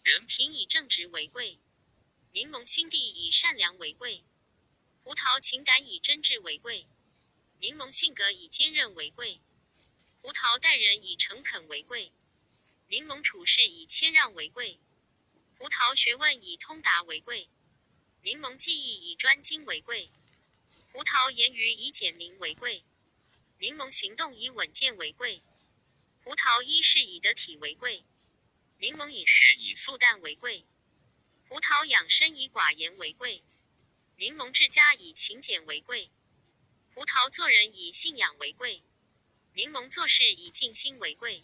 人品以正直为贵，柠檬心地以善良为贵，葡萄情感以真挚为贵，柠檬性格以坚韧为贵，葡萄待人以诚恳为贵，柠檬处事以谦让为贵，葡萄学问以通达为贵，柠檬技艺以专精为贵，葡萄言语以简明为贵，柠檬行动以稳健为贵，葡萄衣饰以得体为贵，柠檬饮食以素淡为贵，葡萄养生以寡言为贵，柠檬治家以勤俭为贵，葡萄做人以信仰为贵，柠檬做事以尽心为贵。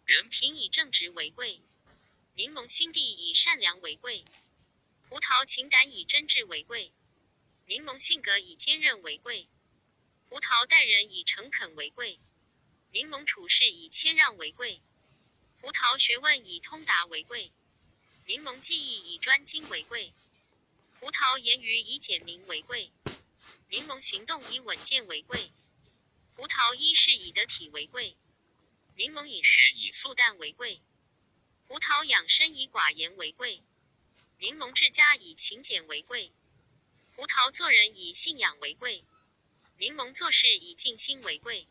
人品以正直为贵，柠檬心地以善良为贵，葡萄情感以真挚为贵，柠檬性格以坚韧为贵，葡萄待人以诚恳为贵，柠檬处事以谦让为贵，葡萄学问以通达为贵，柠檬技艺以专精为贵，葡萄言语以简明为贵，柠檬行动以稳健为贵，葡萄衣饰以得体为贵，柠檬饮食以素淡为贵，葡萄养生以寡言为贵，柠檬治家以勤俭为贵，葡萄做人以信仰为贵，柠檬做事以尽心为贵。